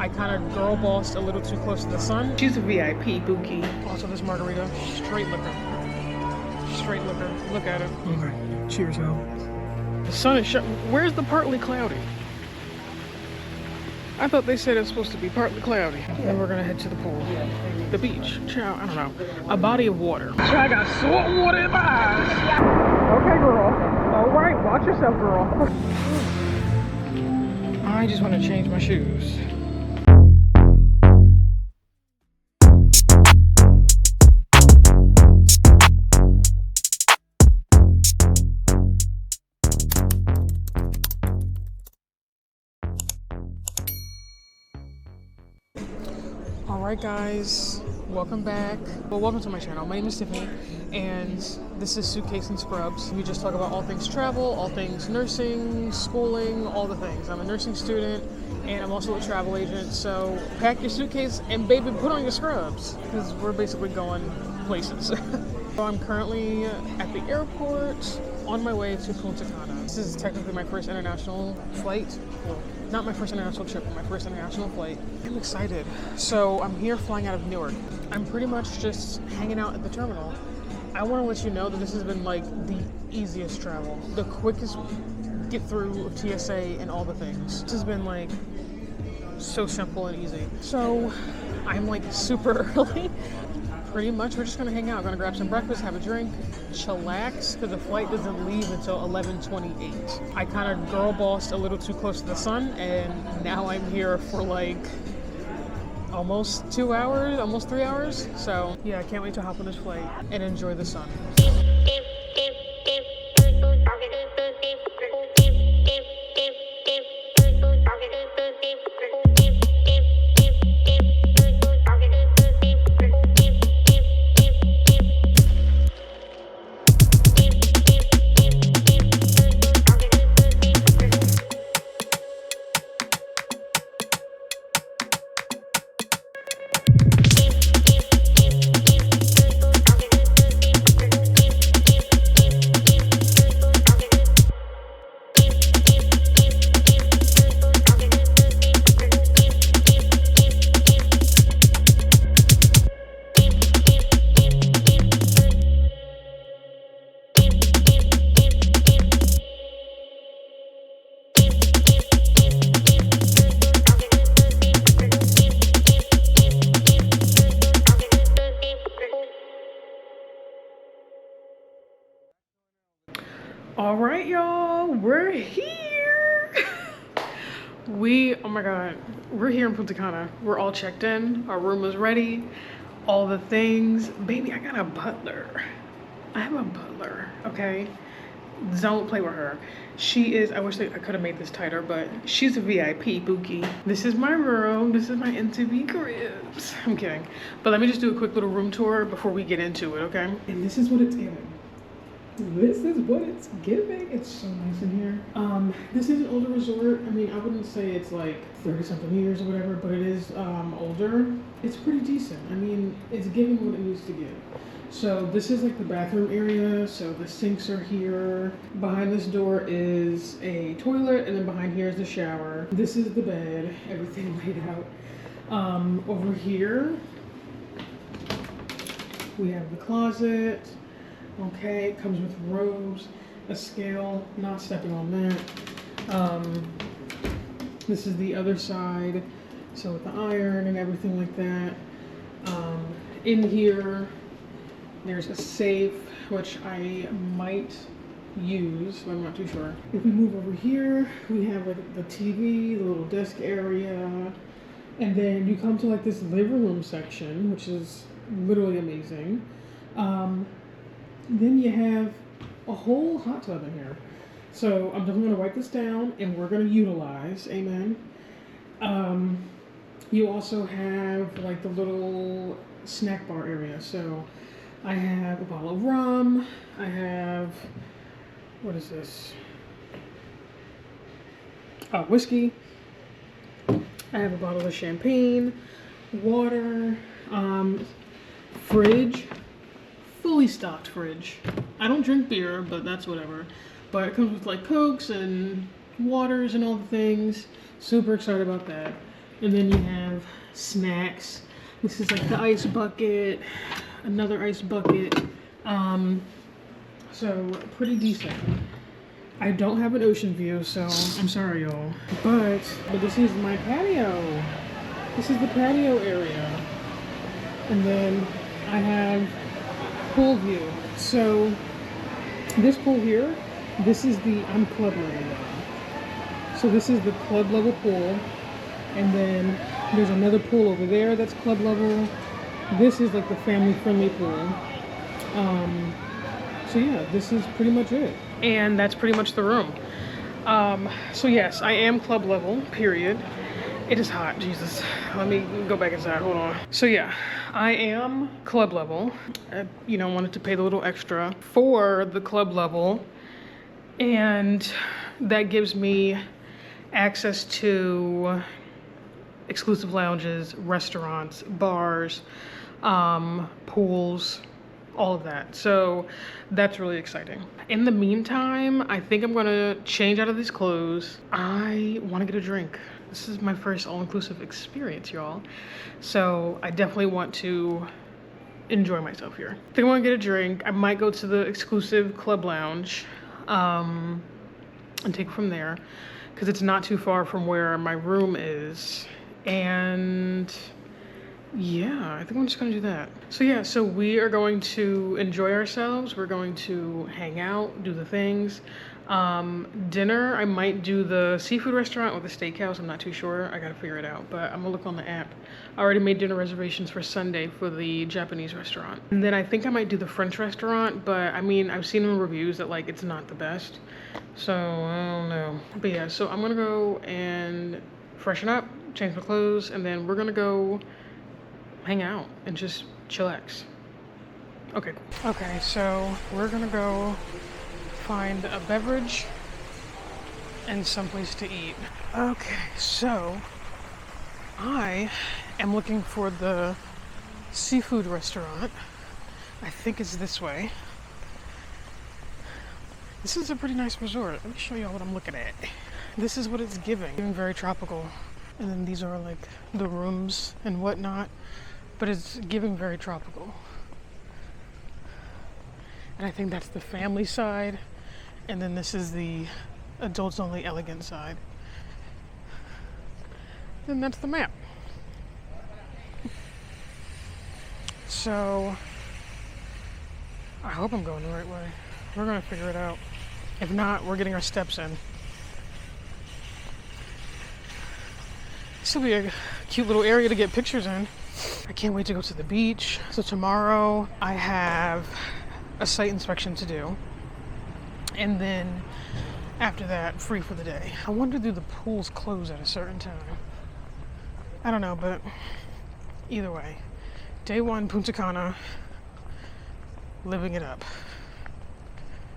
I kind of girl bossed a little too close to the sun. She's a VIP, Bookie. Also, this margarita, straight liquor. Straight liquor. Look at it. Okay. Cheers, y'all. The sun is where's the partly cloudy? I thought they said it's supposed to be partly cloudy. And we're gonna head to the pool. The beach. Ciao, I don't know. A body of water. I got salt water in my eyes. Okay, girl. All right, watch yourself, girl. I just want to change my shoes. Alright guys, welcome back. Well, welcome to my channel. My name is Tiffany and this is Suitcase and Scrubs. We just talk about all things travel, all things nursing, schooling, all the things. I'm a nursing student and I'm also a travel agent, so pack your suitcase and baby put on your scrubs because we're basically going places. So I'm currently at the airport on my way to Punta Cana. This is technically my first international flight. Well, not my first international trip, but my first international flight. I'm excited. So I'm here flying out of Newark. I'm pretty much just hanging out at the terminal. I want to let you know that this has been like the easiest travel, the quickest get through of TSA and all the things. This has been like so simple and easy. So I'm like super early. Pretty much we're just gonna hang out, gonna grab some breakfast, have a drink, chillax, because the flight doesn't leave until 11:28. I kind of girl bossed a little too close to the sun and now I'm here for like almost 2 hours, almost 3 hours. So yeah, I can't wait to hop on this flight and enjoy the sun. All right, y'all, we're here. Oh my God, we're here in Punta Cana. We're all checked in. Our room is ready. All the things. Baby, I got a butler. I have a butler, okay? Don't play with her. She is, I wish I could have made this tighter, but she's a VIP, Bookie. This is my room. This is my NTV cribs. I'm kidding. But let me just do a quick little room tour before we get into it, okay? And this is what it's giving. This is what it's giving. It's so nice in here. This is an older resort. I mean, I wouldn't say it's like 30 something years or whatever, but it is older. It's pretty decent. I mean, it's giving what it needs to give. So this is like the bathroom area. So the sinks are here. Behind this door is a toilet, and then behind here is the shower. This is the bed, everything laid out. Over here, we have the closet. Okay, it comes with robes, a scale, not stepping on that. This is the other side, so with the iron and everything like that. In here, there's a safe, which I might use, but I'm not too sure. If we move over here, we have like the TV, the little desk area, and then you come to like this living room section, which is literally amazing. Then you have a whole hot tub in here. So I'm definitely gonna wipe this down and we're gonna utilize, amen. You also have like the little snack bar area. So I have a bottle of rum. I have, what is this? Whiskey. I have a bottle of champagne, water, fridge. Fully stocked fridge. I don't drink beer, but that's whatever. But it comes with like Cokes and waters and all the things. Super excited about that. And then you have snacks. This is like the ice bucket, another ice bucket. So pretty decent. I don't have an ocean view, so I'm sorry, y'all. But this is my patio. This is the patio area. And then I have pool view. So this pool here, this is I'm club level now. So this is the club level pool. And then there's another pool over there that's club level. This is like the family friendly pool. So yeah, this is pretty much it. And that's pretty much the room. So yes, I am club level, period. It is hot, Jesus. Let me go back inside, hold on. So yeah, I am club level. I, wanted to pay the little extra for the club level. And that gives me access to exclusive lounges, restaurants, bars, pools, all of that. So that's really exciting. In the meantime, I think I'm gonna change out of these clothes. I wanna get a drink. This is my first all-inclusive experience, y'all. So I definitely want to enjoy myself here. I think I wanna get a drink. I might go to the exclusive club lounge and take it from there because it's not too far from where my room is. And yeah, I think I'm just gonna do that. So yeah, so we are going to enjoy ourselves. We're going to hang out, do the things. Dinner, I might do the seafood restaurant or the steakhouse. I'm not too sure. I gotta figure it out, but I'm gonna look on the app. I already made dinner reservations for Sunday for the Japanese restaurant. And then I think I might do the French restaurant, but I mean, I've seen in reviews that like it's not the best. So I don't know. But yeah, so I'm gonna go and freshen up, change my clothes, and then we're gonna go hang out and just chillax. Okay, cool. Okay, so we're gonna go find a beverage and someplace to eat. Okay, so I am looking for the seafood restaurant. I think it's this way. This is a pretty nice resort. Let me show y'all what I'm looking at. This is what it's giving very tropical. And then these are like the rooms and whatnot, but it's giving very tropical. And I think that's the family side. And then this is the adults only elegant side. And that's the map. So I hope I'm going the right way. We're gonna figure it out. If not, we're getting our steps in. This will be a cute little area to get pictures in. I can't wait to go to the beach. So tomorrow I have a site inspection to do. And then after that, free for the day. I wonder do the pools close at a certain time? I don't know, but either way. Day one, Punta Cana, living it up.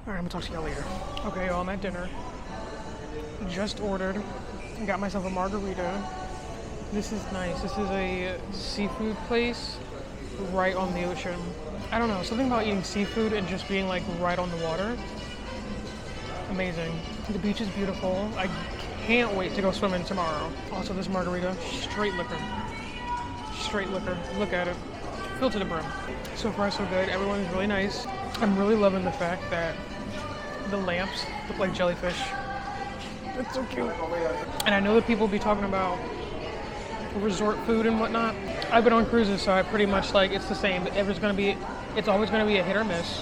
All right, I'm gonna talk to y'all later. Okay, y'all, I'm at dinner. Just ordered. Got myself a margarita. This is nice. This is a seafood place right on the ocean. I don't know, something about eating seafood and just being like right on the water. Amazing. The beach is beautiful. I can't wait to go swimming tomorrow. Also, this margarita, straight liquor. Straight liquor. Look at it. Filled to the brim. So far, so good. Everyone's really nice. I'm really loving the fact that the lamps look like jellyfish. It's so cute. And I know that people be talking about resort food and whatnot. I've been on cruises, so I pretty much like it's the same. It's always gonna be a hit or miss.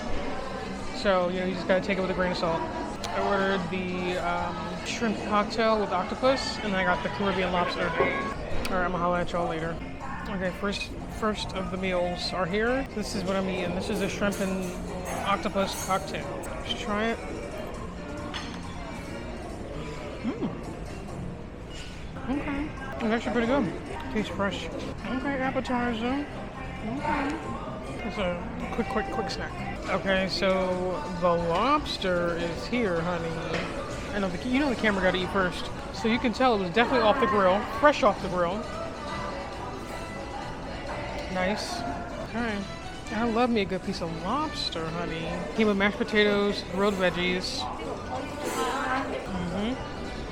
So you just gotta take it with a grain of salt. I ordered the shrimp cocktail with octopus, and then I got the Caribbean lobster. All right, I'm gonna holla at y'all later. Okay, first of the meals are here. This is what I'm eating. This is a shrimp and octopus cocktail. Let's try it. Okay. It's actually pretty good. Tastes fresh. Okay, appetizer. Okay. It's a quick snack. Okay, so the lobster is here, honey. I know the camera got to eat first. So you can tell it was definitely off the grill, fresh off the grill. Nice. Okay. I love me a good piece of lobster, honey. Came with mashed potatoes, grilled veggies.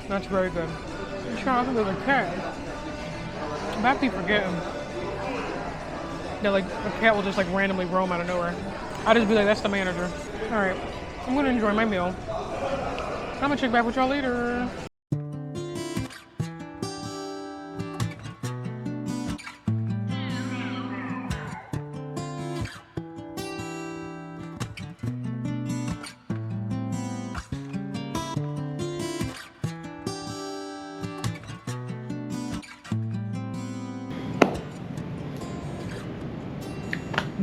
That's very good. Try out the cat. But I keep forgetting that like a cat will just like randomly roam out of nowhere. I just be like, that's the manager. All right, I'm gonna enjoy my meal. I'm gonna check back with y'all later.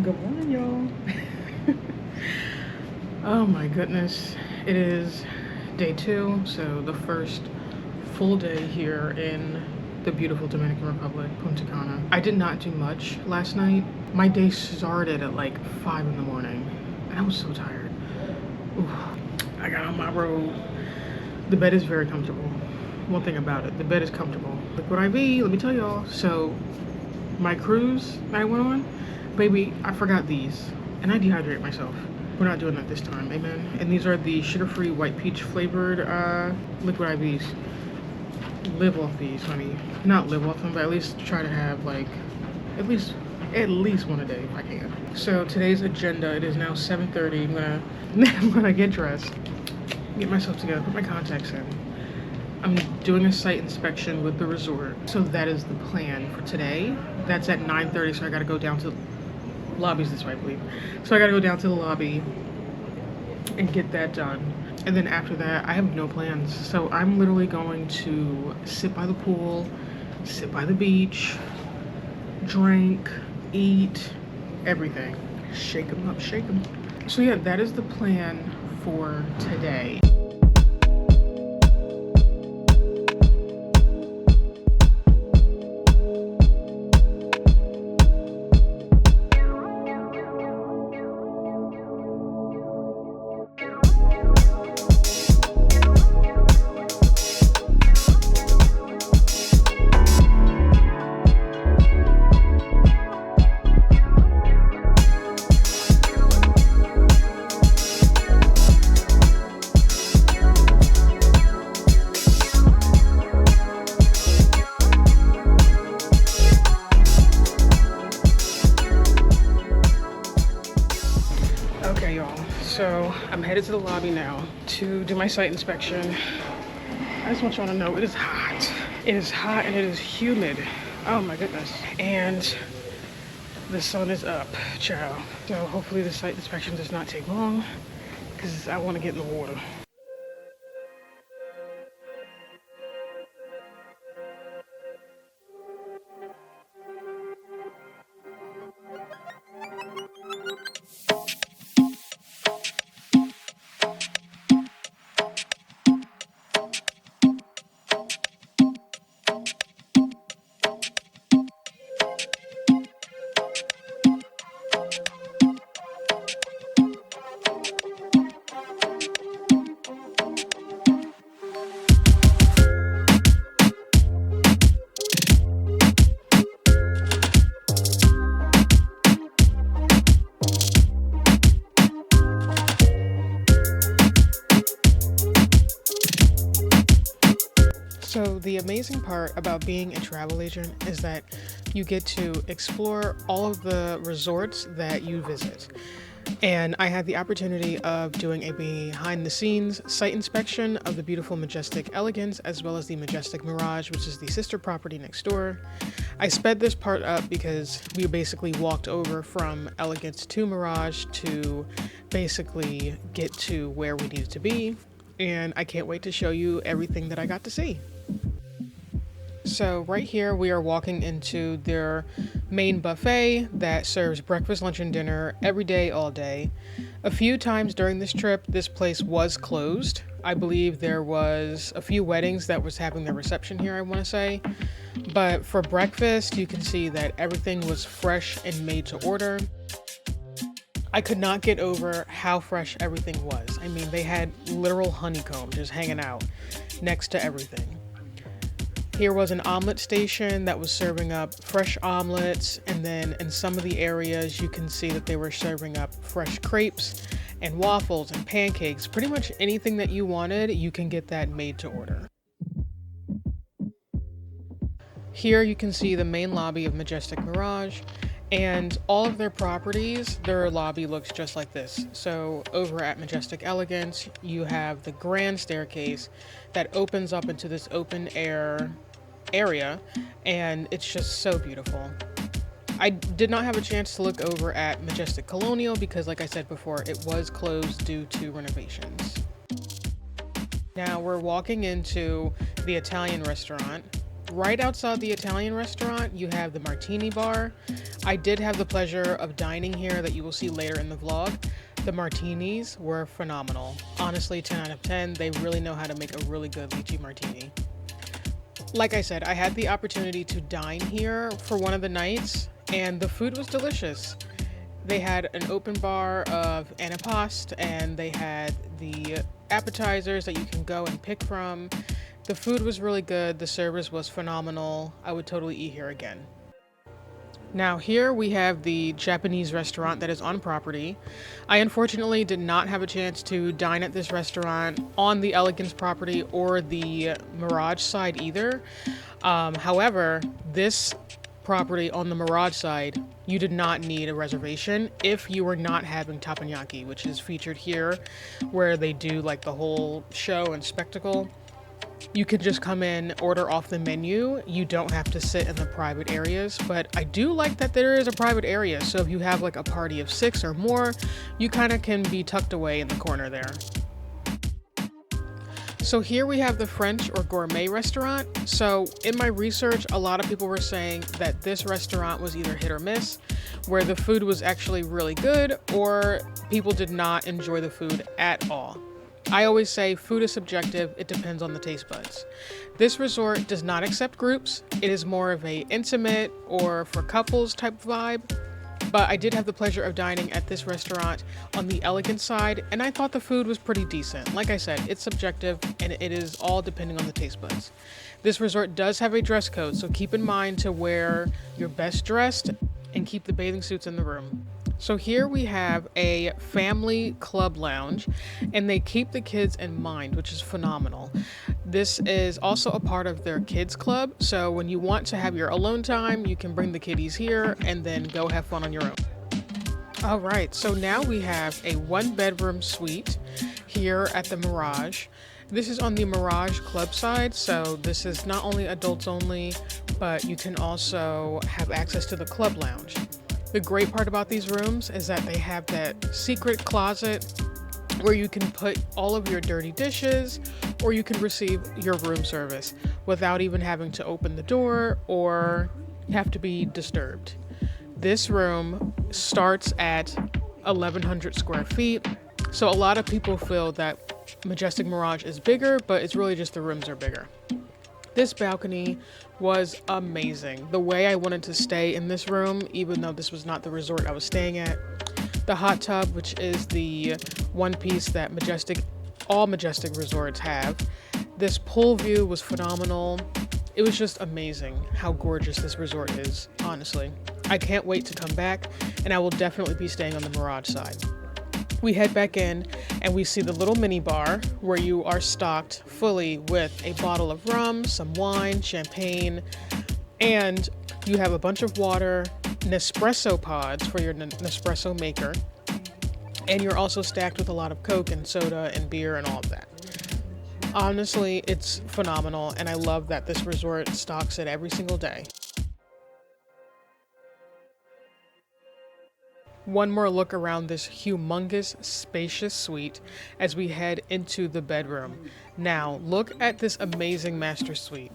Good morning, y'all. Oh my goodness. It is day 2, so the first full day here in the beautiful Dominican Republic, Punta Cana. I did not do much last night. My day started at like 5 in the morning, and I was so tired. Ooh. I got on my robe. The bed is very comfortable. One thing about it, the bed is comfortable. Liquid IV, let me tell y'all. So my cruise that I went on, baby, I forgot these, and I dehydrate myself. We're not doing that this time, amen. And these are the sugar-free white peach flavored liquid IVs. Live off these, honey. Not live off them, but at least try to have like at least one a day if I can. So today's agenda, it is now 7:30. I'm gonna get dressed, get myself together, put my contacts in. I'm doing a site inspection with the resort. So that is the plan for today. That's at 9:30, so I gotta go down to lobby's this way, I believe. So I gotta go down to the lobby and get that done. And then after that, I have no plans. So I'm literally going to sit by the pool, sit by the beach, drink, eat, everything. Shake them up, shake them. So yeah, that is the plan for today. Okay, y'all, so I'm headed to the lobby now to do my site inspection. I just want y'all to know it is hot. It is hot and it is humid. Oh my goodness. And the sun is up, child. So hopefully the site inspection does not take long because I want to get in the water. So the amazing part about being a travel agent is that you get to explore all of the resorts that you visit. And I had the opportunity of doing a behind the scenes site inspection of the beautiful Majestic Elegance as well as the Majestic Mirage, which is the sister property next door. I sped this part up because we basically walked over from Elegance to Mirage to basically get to where we needed to be. And I can't wait to show you everything that I got to see. So right here we are walking into their main buffet that serves breakfast, lunch, and dinner every day, all day. A few times during this trip, this place was closed. I believe there was a few weddings that was having their reception here, I want to say. But for breakfast, you can see that everything was fresh and made to order. I could not get over how fresh everything was. I mean, they had literal honeycomb just hanging out next to everything. Here was an omelet station that was serving up fresh omelets, and then in some of the areas you can see that they were serving up fresh crepes and waffles and pancakes. Pretty much anything that you wanted, you can get that made to order. Here you can see the main lobby of Majestic Mirage, and all of their properties, their lobby looks just like this. So over at Majestic Elegance, you have the grand staircase that opens up into this open air area, and it's just so beautiful. I did not have a chance to look over at Majestic Colonial because, like I said before, it was closed due to renovations. Now we're walking into the Italian restaurant. Right outside the Italian restaurant, you have the Martini Bar. I did have the pleasure of dining here that you will see later in the vlog. The martinis were phenomenal. Honestly, 10 out of 10. They really know how to make a really good lychee martini. Like I said, I had the opportunity to dine here for one of the nights, and the food was delicious. They had an open bar of antipasto, and they had the appetizers that you can go and pick from. The food was really good. The service was phenomenal. I would totally eat here again. Now here we have the Japanese restaurant that is on property. I unfortunately did not have a chance to dine at this restaurant on the Elegance property or the Mirage side either. However, this property on the Mirage side, you did not need a reservation if you were not having teppanyaki, which is featured here, where they do like the whole show and spectacle. You can just come in, order off the menu. You don't have to sit in the private areas, but I do like that there is a private area. So if you have like a party of 6 or more, you kind of can be tucked away in the corner there. So here we have the French or gourmet restaurant. So in my research, a lot of people were saying that this restaurant was either hit or miss, where the food was actually really good or people did not enjoy the food at all. I always say food is subjective, it depends on the taste buds. This resort does not accept groups. It is more of a intimate or for couples type vibe. But I did have the pleasure of dining at this restaurant on the elegant side, and I thought the food was pretty decent. Like I said, it's subjective and it is all depending on the taste buds. This resort does have a dress code, so keep in mind to wear your best dressed and keep the bathing suits in the room. So here we have a family club lounge, and they keep the kids in mind, which is phenomenal. This is also a part of their kids club, so when you want to have your alone time, you can bring the kiddies here and then go have fun on your own. All right, so now we have a 1-bedroom suite here at the Mirage. This is on the Mirage Club side, so this is not only adults only, but you can also have access to the club lounge. The great part about these rooms is that they have that secret closet where you can put all of your dirty dishes, or you can receive your room service without even having to open the door or have to be disturbed. This room starts at 1,100 square feet, so a lot of people feel that Majestic Mirage is bigger, but it's really just the rooms are bigger. This balcony was amazing. The way I wanted to stay in this room, even though this was not the resort I was staying at. The hot tub, which is the one piece that all Majestic resorts have. This pool view was phenomenal. It was just amazing how gorgeous this resort is, honestly. I can't wait to come back, and I will definitely be staying on the Mirage side. We head back in and we see the little mini bar where you are stocked fully with a bottle of rum, some wine, champagne, and you have a bunch of water, Nespresso pods for your Nespresso maker, and you're also stacked with a lot of Coke and soda and beer and all of that. Honestly, it's phenomenal, and I love that this resort stocks it every single day. One more look around this humongous, spacious suite as we head into the bedroom. Now, look at this amazing master suite.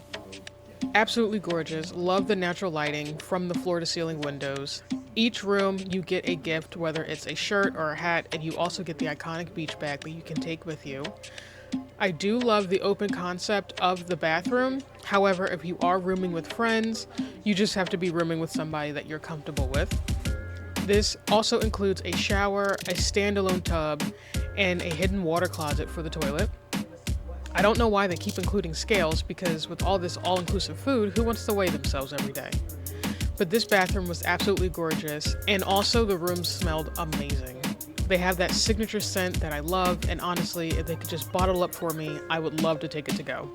Absolutely gorgeous. Love the natural lighting from the floor-to-ceiling windows. Each room, you get a gift, whether it's a shirt or a hat, and you also get the iconic beach bag that you can take with you. I do love the open concept of the bathroom. However, if you are rooming with friends, you just have to be rooming with somebody that you're comfortable with. This also includes a shower, a standalone tub, and a hidden water closet for the toilet. I don't know why they keep including scales, because with all this all-inclusive food, who wants to weigh themselves every day? But this bathroom was absolutely gorgeous, and also the room smelled amazing. They have that signature scent that I love, and honestly, if they could just bottle up for me, I would love to take it to go.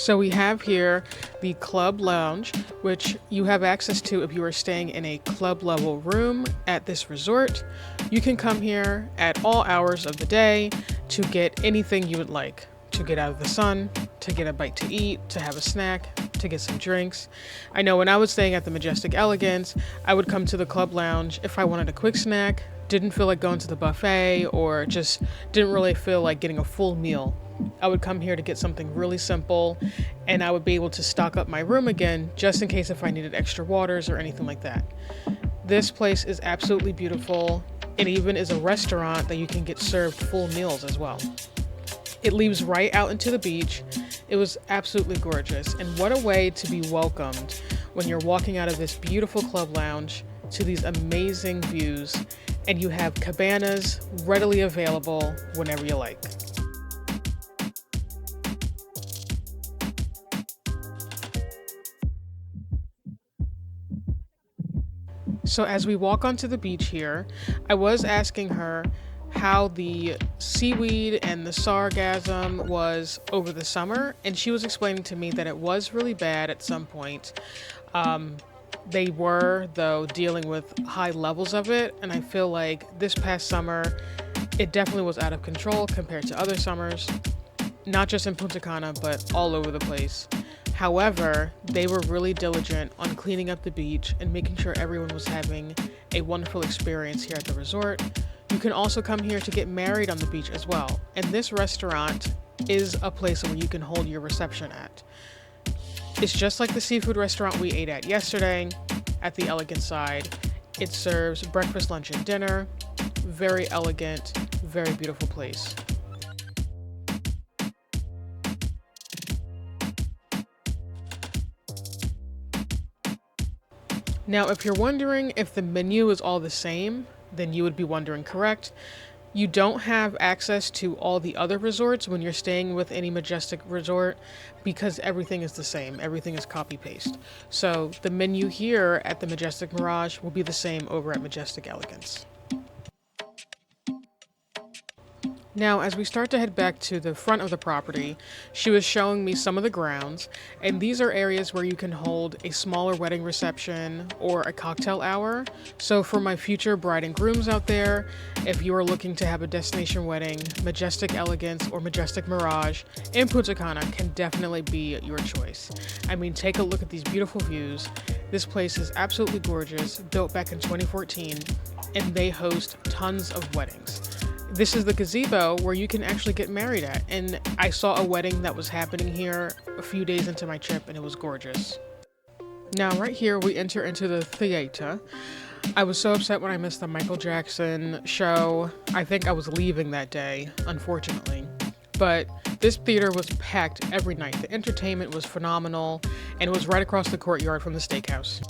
So we have here the club lounge, which you have access to if you are staying in a club level room at this resort. You can come here at all hours of the day to get anything you would like, to get out of the sun, to get a bite to eat, to have a snack, to get some drinks. I know when I was staying at the Majestic Elegance, I would come to the club lounge if I wanted a quick snack, didn't feel like going to the buffet, or just didn't really feel like getting a full meal. I would come here to get something really simple, and I would be able to stock up my room again just in case if I needed extra waters or anything like that. This place is absolutely beautiful. It even is a restaurant that you can get served full meals as well. It leads right out into the beach. It was absolutely gorgeous, and what a way to be welcomed when you're walking out of this beautiful club lounge to these amazing views, and you have cabanas readily available whenever you like. So as we walk onto the beach here, I was asking her how the seaweed and the sargassum was over the summer, and she was explaining to me that it was really bad at some point. They were, though, dealing with high levels of it, and I feel like this past summer, it definitely was out of control compared to other summers, not just in Punta Cana, but all over the place. However, they were really diligent on cleaning up the beach and making sure everyone was having a wonderful experience here at the resort. You can also come here to get married on the beach as well. And this restaurant is a place where you can hold your reception at. It's just like the seafood restaurant we ate at yesterday at the elegant side. It serves breakfast, lunch, and dinner. Very elegant, very beautiful place. Now, if you're wondering if the menu is all the same, then you would be wondering correct. You don't have access to all the other resorts when you're staying with any Majestic resort because everything is the same. Everything is copy-paste. So the menu here at the Majestic Mirage will be the same over at Majestic Elegance. Now, as we start to head back to the front of the property, she was showing me some of the grounds, and these are areas where you can hold a smaller wedding reception or a cocktail hour. So for my future bride and grooms out there, if you are looking to have a destination wedding, Majestic Elegance or Majestic Mirage in Punta Cana can definitely be your choice. I mean, take a look at these beautiful views. This place is absolutely gorgeous, built back in 2014, and they host tons of weddings. This is the gazebo where you can actually get married at, and I saw a wedding that was happening here a few days into my trip, and it was gorgeous. Now right here we enter into the theater. I was so upset when I missed the Michael Jackson show. I think I was leaving that day, unfortunately. But this theater was packed every night. The entertainment was phenomenal, and it was right across the courtyard from the steakhouse.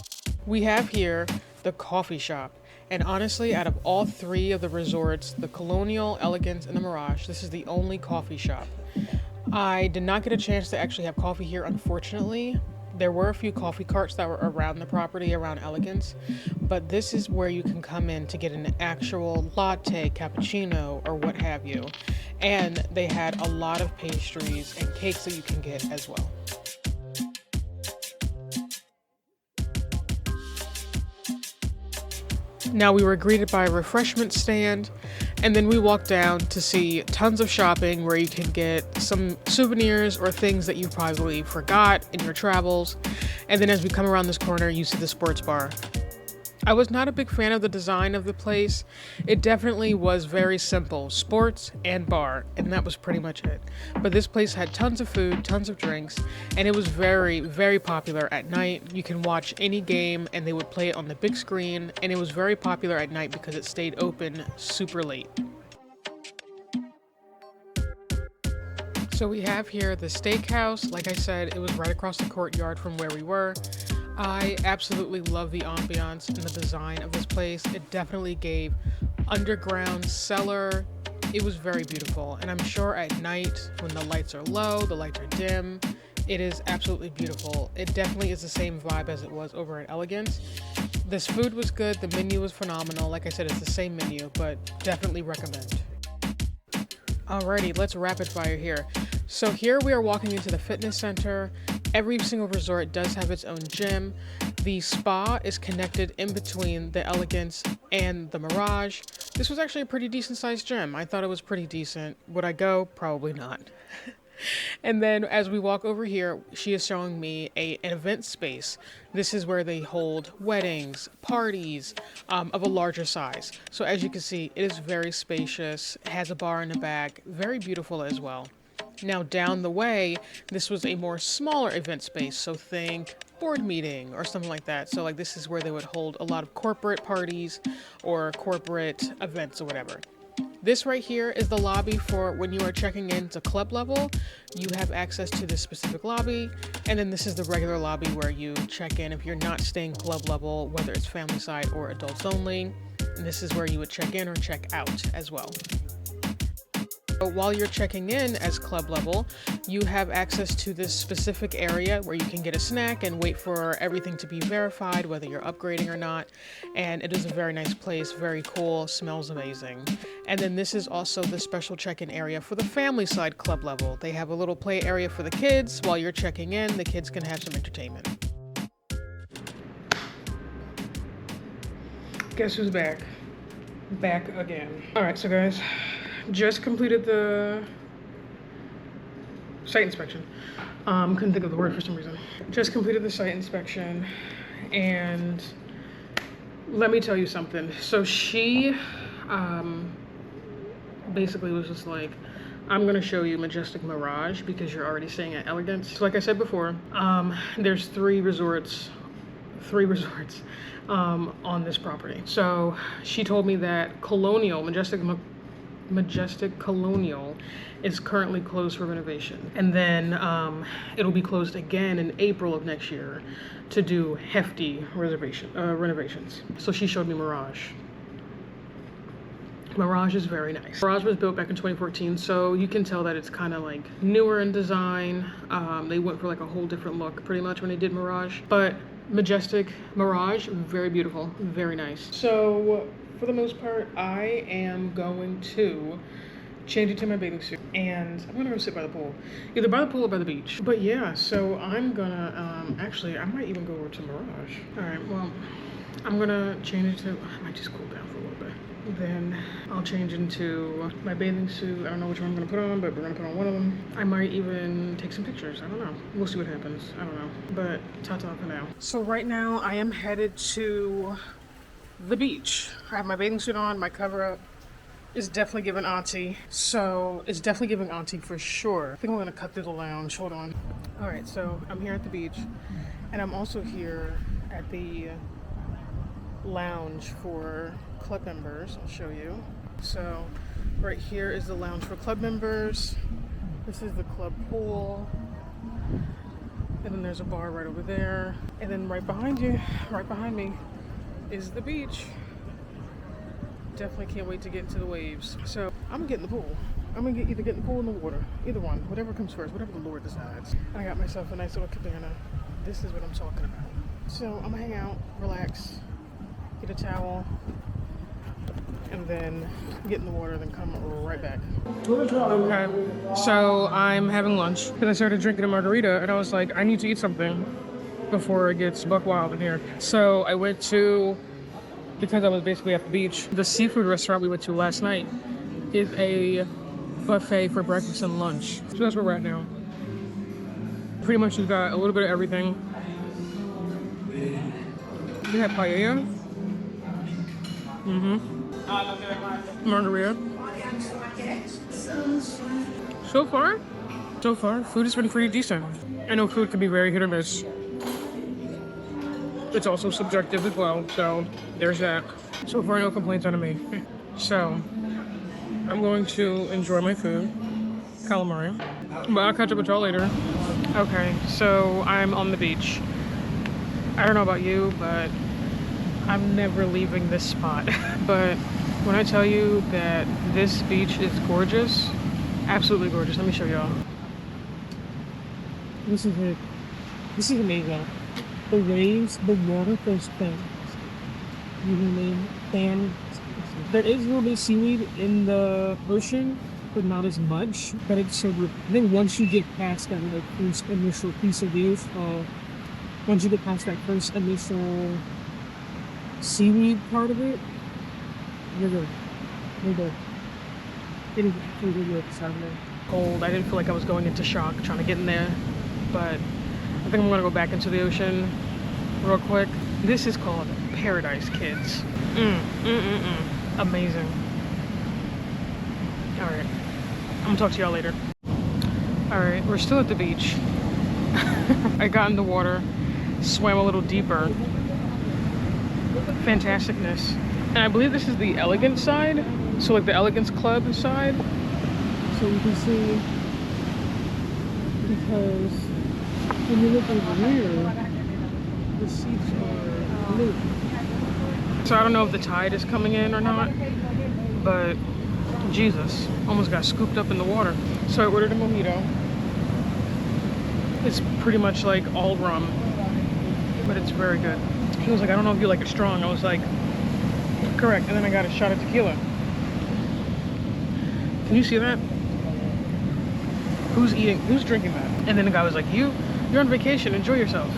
We have here the coffee shop. And honestly, out of all three of the resorts, the Colonial, Elegance, and the Mirage, this is the only coffee shop. I did not get a chance to actually have coffee here, unfortunately. There were a few coffee carts that were around the property, around Elegance, but this is where you can come in to get an actual latte, cappuccino, or what have you. And they had a lot of pastries and cakes that you can get as well. Now we were greeted by a refreshment stand, and then we walked down to see tons of shopping where you can get some souvenirs or things that you probably forgot in your travels. And then as we come around this corner, you see the sports bar. I was not a big fan of the design of the place. It definitely was very simple, sports and bar, and that was pretty much it. But this place had tons of food, tons of drinks, and it was very, very popular at night. You can watch any game and they would play it on the big screen, and it was very popular at night because it stayed open super late. So we have here the steakhouse. Like I said, it was right across the courtyard from where we were. I absolutely love the ambiance and the design of this place. It definitely gave underground cellar. It was very beautiful, and I'm sure at night when the lights are low, the lights are dim, it is absolutely beautiful. It definitely is the same vibe as it was over at Elegance. This food was good, the menu was phenomenal. Like I said, it's the same menu, but definitely recommend. Alrighty, let's rapid fire here. So here we are walking into the fitness center. Every single resort does have its own gym. The spa is connected in between the Elegance and the Mirage. This was actually a pretty decent sized gym. I thought it was pretty decent. Would I go? Probably not. And then as we walk over here, she is showing me an event space. This is where they hold weddings, parties of a larger size. So as you can see, it is very spacious, has a bar in the back, very beautiful as well. Now down the way, this was a more smaller event space. So think board meeting or something like that. So like this is where they would hold a lot of corporate parties or corporate events or whatever. This right here is the lobby for when you are checking into club level. You have access to this specific lobby. And then this is the regular lobby where you check in if you're not staying club level, whether it's family side or adults only. And this is where you would check in or check out as well. So while you're checking in as club level, you have access to this specific area where you can get a snack and wait for everything to be verified, whether you're upgrading or not. And it is a very nice place, very cool, smells amazing. And then this is also the special check-in area for the family side club level. They have a little play area for the kids. While you're checking in, the kids can have some entertainment. Guess who's back? Back again. All right, so guys, just completed the site inspection. Couldn't think of the word for some reason. Just completed the site inspection, and let me tell you something. So she basically was just like, I'm gonna show you Majestic Mirage because you're already staying at Elegance. So like I said before, there's three resorts on this property. So she told me that Colonial, Majestic Colonial is currently closed for renovation. And then it'll be closed again in April of next year to do hefty renovations. So she showed me Mirage. Mirage is very nice. Mirage was built back in 2014, so you can tell that it's kind of like newer in design. They went for like a whole different look pretty much when they did Mirage. But Majestic Mirage, very beautiful, very nice. So for the most part, I am going to change it to my bathing suit and I'm gonna go sit by the pool, either by the pool or by the beach. But yeah, so I'm gonna actually I might even go over to Mirage. All right, well, I'm gonna change it to, I might just cool down for a little bit. Then I'll change into my bathing suit. I don't know which one I'm gonna put on, but we're gonna put on one of them. I might even take some pictures. I don't know. We'll see what happens. I don't know. But ta-ta for now. So right now I am headed to the beach. I have my bathing suit on, my cover up is definitely giving auntie. So it's definitely giving auntie for sure. I think I'm gonna cut through the lounge. Hold on. All right, so I'm here at the beach and I'm also here at the lounge for club members. I'll show you. So right here is the lounge for club members. This is the club pool. And then there's a bar right over there. And then right behind you, right behind me, is the beach. Definitely can't wait to get into the waves. So I'm gonna get in the pool. I'm gonna either get in the pool or in the water. Either one, whatever comes first, whatever the Lord decides. I got myself a nice little cabana. This is what I'm talking about. So I'm gonna hang out, relax, get a towel, and then get in the water, then come right back. Okay, so I'm having lunch because I started drinking a margarita and I was like, I need to eat something before it gets buck wild in here. So I went to, because I was basically at the beach, the seafood restaurant we went to last night is a buffet for breakfast and lunch. So that's where we're at now. Pretty much we've got a little bit of everything. We have paella. Margarita. So far, food has been pretty decent. I know food can be very hit or miss. It's also subjective as well, so there's that. So far, no complaints out of me. So, I'm going to enjoy my food, calamari, but I'll catch up with y'all later. Okay, so I'm on the beach. I don't know about you, but I'm never leaving this spot. But when I tell you that this beach is gorgeous, absolutely gorgeous. Let me show y'all. This is it. This is amazing. The waves, the water, those things. You know what I mean? And there is a little bit of seaweed in the ocean, but not as much. But it's so good. I think once you get past that like first initial piece of view, once you get past that first initial seaweed part of it, you're good. You're good. It is actually really good Saturday. Cold. I didn't feel like I was going into shock trying to get in there, but I think I'm gonna go back into the ocean real quick. This is called Paradise, kids. Amazing. All right, I'm gonna talk to y'all later. All right, we're still at the beach. I got in the water, swam a little deeper. Fantasticness. And I believe this is the elegant side. So like the Elegance Club side. So you can see, because when you look over here, the seats are blue. So I don't know if the tide is coming in or not, but Jesus, almost got scooped up in the water. So I ordered a mojito. It's pretty much like all rum, but it's very good. He was like, I don't know if you like it strong. I was like, correct. And then I got a shot of tequila. Can you see that? Who's drinking that? And then the guy was like, you're on vacation, enjoy yourself.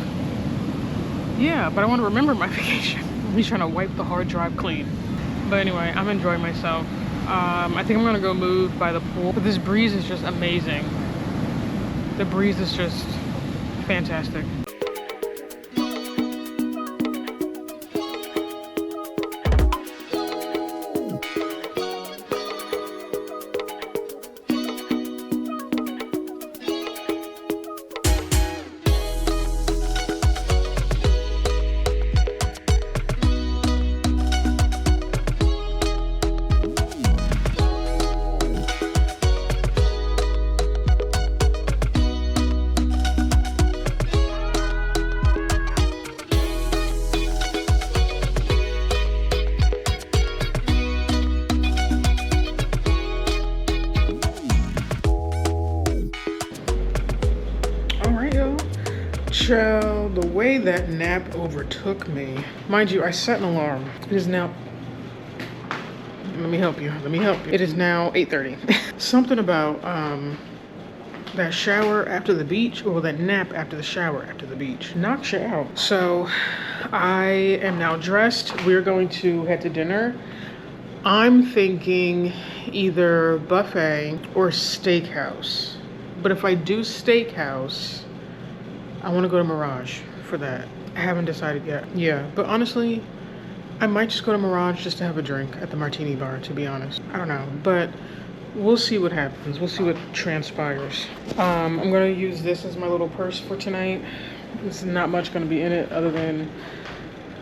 Yeah, but I want to remember my vacation. He's trying to wipe the hard drive clean. But anyway, I'm enjoying myself. I think I'm gonna go move by the pool, but this breeze is just amazing. The breeze is just fantastic. Child, the way that nap overtook me. Mind you, I set an alarm. It is now, let me help you. It is now 8:30. Something about that shower after the beach, or that nap after the shower after the beach knocks you out. So I am now dressed. We're going to head to dinner. I'm thinking either buffet or steakhouse. But if I do steakhouse, I want to go to Mirage for that. I haven't decided yet. Yeah, but honestly, I might just go to Mirage just to have a drink at the martini bar, to be honest. I don't know, but we'll see what happens. We'll see what transpires. I'm going to use this as my little purse for tonight. There's not much going to be in it other than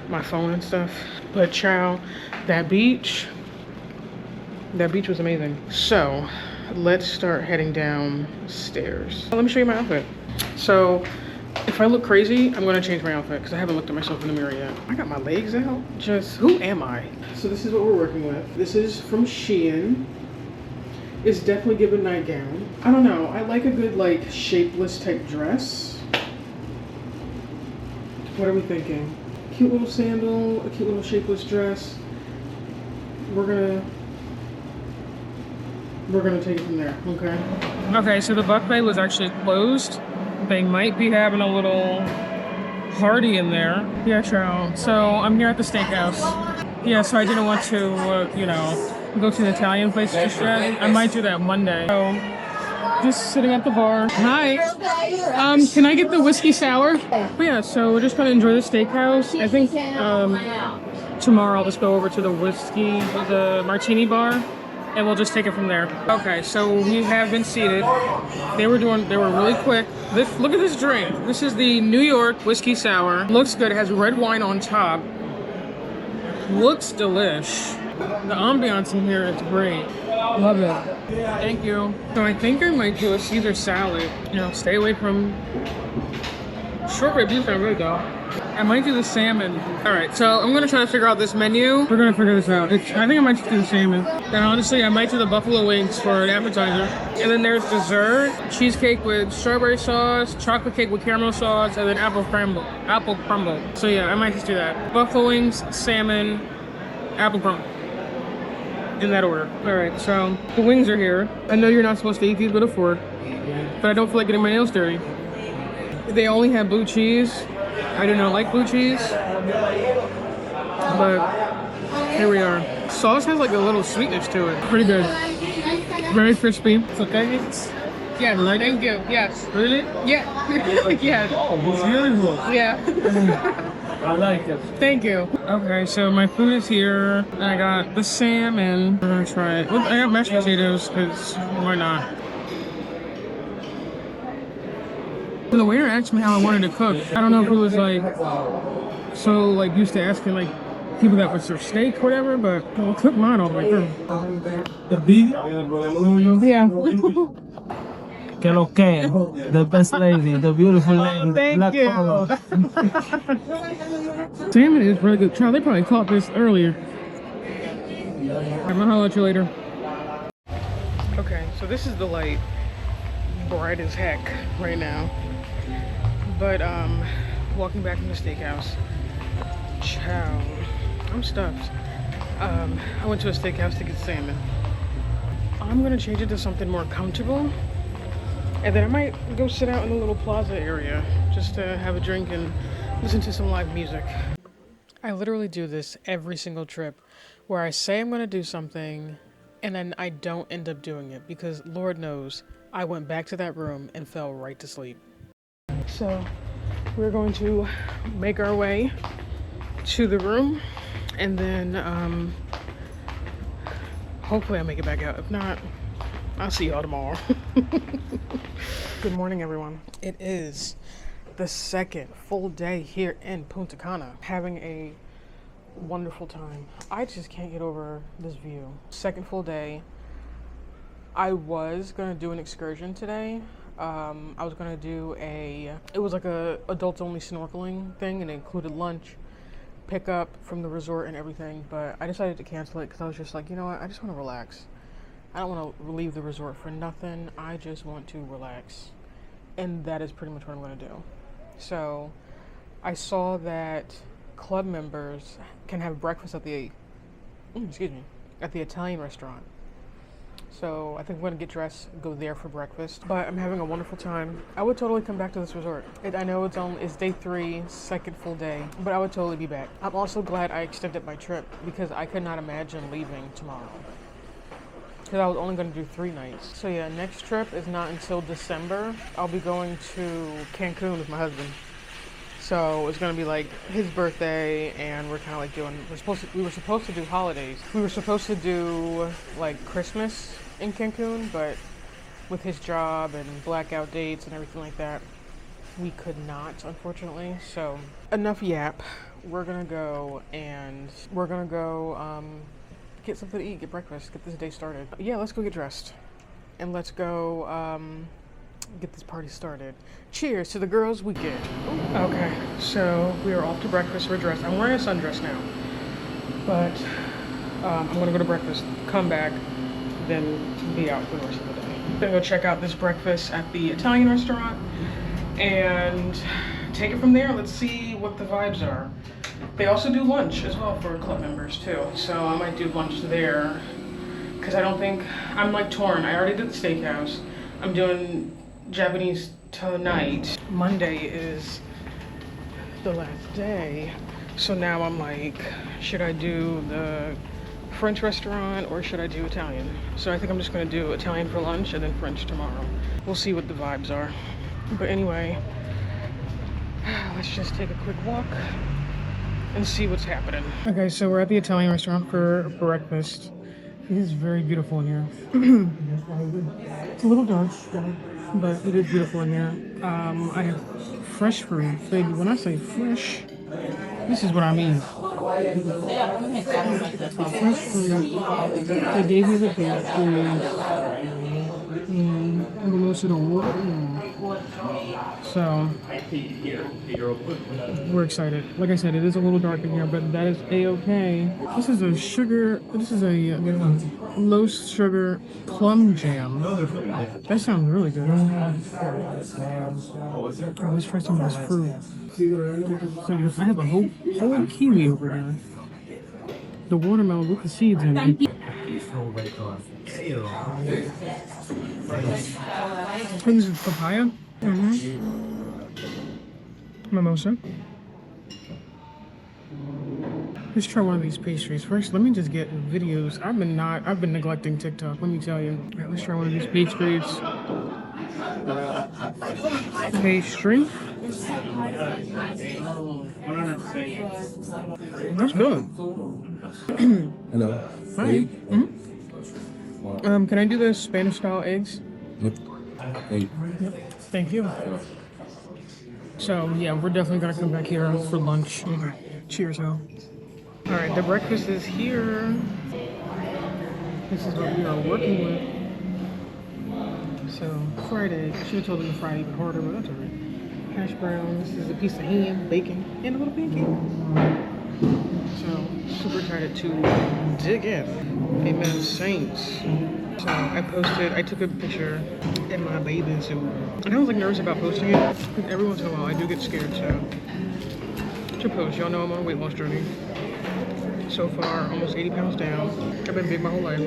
my phone and stuff. But child, that beach was amazing. So let's start heading downstairs. Let me show you my outfit. So if I look crazy, I'm gonna change my outfit because I haven't looked at myself in the mirror yet. I got my legs out. Just, who am I? So this is what we're working with. This is from Shein. It's definitely giving nightgown. I don't know, I like a good like shapeless type dress. What are we thinking? Cute little sandal, a cute little shapeless dress. We're gonna take it from there, okay? Okay, so the buffet was actually closed. They might be having a little party in there. Yeah, child. So I'm here at the steakhouse. Yeah, so I didn't want to, go to an Italian place just yet. I might do that Monday. So just sitting at the bar. Hi. Can I get the whiskey sour? But yeah, so we're just gonna enjoy the steakhouse. I think tomorrow I'll just go over to the martini bar, and we'll just take it from there. Okay, so we have been seated. They were really quick. Look at this drink. This is the New York whiskey sour. Looks good. It has red wine on top. Looks delish. The ambiance in here is great. Love it. Thank you. So I think I might do a Caesar salad. Stay away from short rib beef. I'm good though. I might do the salmon. All right, so I'm gonna try to figure out this menu. We're gonna figure this out. I think I might just do the salmon. And honestly, I might do the buffalo wings for an appetizer. And then there's dessert, cheesecake with strawberry sauce, chocolate cake with caramel sauce, and then apple crumble. So yeah, I might just do that. Buffalo wings, salmon, apple crumble. in that order. All right, so the wings are here. I know you're not supposed to eat these with a fork, but I don't feel like getting my nails dirty. They only have blue cheese. I do not like blue cheese, but here we are. Sauce has like a little sweetness to it. Pretty good. Very crispy. It's okay. Yes, like thank you. Yes. Really? Yeah. Yes. Oh, it's beautiful. Yeah. I like it. Thank you. Okay, so my food is here. I got the salmon. We're gonna try it. I got mashed potatoes, because why not? The waiter asked me how I wanted to cook. I don't know if it was like, so like used to asking like people that would serve steak or whatever, but I'll cook mine all the way through. The beef? Yeah. Que lo que? The best lady, the beautiful lady. Thank you. Color. Salmon is really good. Child, they probably caught this earlier. I'm gonna holler at you later. Okay, so this is the light. Bright as heck right now. But walking back from the steakhouse. Chow. I'm stuffed. I went to a steakhouse to get salmon. I'm gonna change it to something more comfortable. And then I might go sit out in the little plaza area just to have a drink and listen to some live music. I literally do this every single trip where I say I'm gonna do something and then I don't end up doing it because Lord knows I went back to that room and fell right to sleep. So we're going to make our way to the room and then hopefully I make it back out. If not, I'll see y'all tomorrow. Good morning, everyone. It is the second full day here in Punta Cana, having a wonderful time. I just can't get over this view. Second full day. I was gonna do an excursion today. I was gonna do it was like a adults only snorkeling thing and it included lunch, pickup from the resort and everything, but I decided to cancel it because I was just like, you know what, I just wanna relax. I don't want to leave the resort for nothing. I just want to relax. And that is pretty much what I'm going to do. So I saw that club members can have breakfast at the Italian restaurant. So I think I'm going to get dressed, go there for breakfast. But I'm having a wonderful time. I would totally come back to this resort. I know it's day 3, second full day, but I would totally be back. I'm also glad I extended my trip because I could not imagine leaving tomorrow. Because I was only going to do 3 nights. So yeah, next trip is not until December. I'll be going to Cancun with my husband. So it's going to be like his birthday and we're kind of like we were supposed to do holidays. We were supposed to do like Christmas in Cancun, but with his job and blackout dates and everything like that, we could not, unfortunately. So enough yap. We're going to go get something to eat, get breakfast, get this day started. Yeah, let's go get dressed and let's go get this party started. Cheers to the girls' weekend. Okay, so we are off to breakfast. We're dressed. I'm wearing a sundress now, but I'm gonna go to breakfast, come back, then be out for the rest of the day. I'm gonna go check out this breakfast at the Italian restaurant and take it from there. Let's see what the vibes are. They also do lunch as well for club members too, so I might do lunch there because I'm like torn. I already did the steakhouse. I'm doing Japanese tonight. Monday is the last day, so now I'm like, should I do the French restaurant or should I do Italian? So I think I'm just gonna do Italian for lunch and then French tomorrow. We'll see what the vibes are. But anyway, let's just take a quick walk and see what's happening. Okay, so we're at the Italian restaurant for breakfast. It is very beautiful in here. It's a little dark, but it is beautiful in here. I have fresh fruit. Baby, when I say fresh, this is what I mean. Fresh fruit. They gave me the so we're excited. Like I said, it is a little dark in here, but that is a-okay. This is a low sugar plum jam. That sounds really good. Oh, let's try some of this fruit. So I have a whole kiwi over here. The watermelon with the seeds in it. This is papaya. Mimosa. Let's try one of these pastries. First, let me just get videos. I've been neglecting TikTok, let me tell you. All right, let's try one of these pastries. Pastry. That's good. Hello. Hi. Can I do the Spanish style eggs? Yep. Hey. Yep. Thank you. So yeah, we're definitely gonna come back here for lunch. Okay. Cheers, Al. All right, the breakfast is here. This is what we are working with. So fried egg. I should have told them to fry even harder, but that's all right. Hash browns. This is a piece of ham, bacon, and a little pancake. So super excited to dig in. Amen, saints. So I took a picture in my bathing suit. And I was like nervous about posting it because every once in a while I do get scared. So to post, y'all know I'm on a weight loss journey. So far, almost 80 pounds down. I've been big my whole life.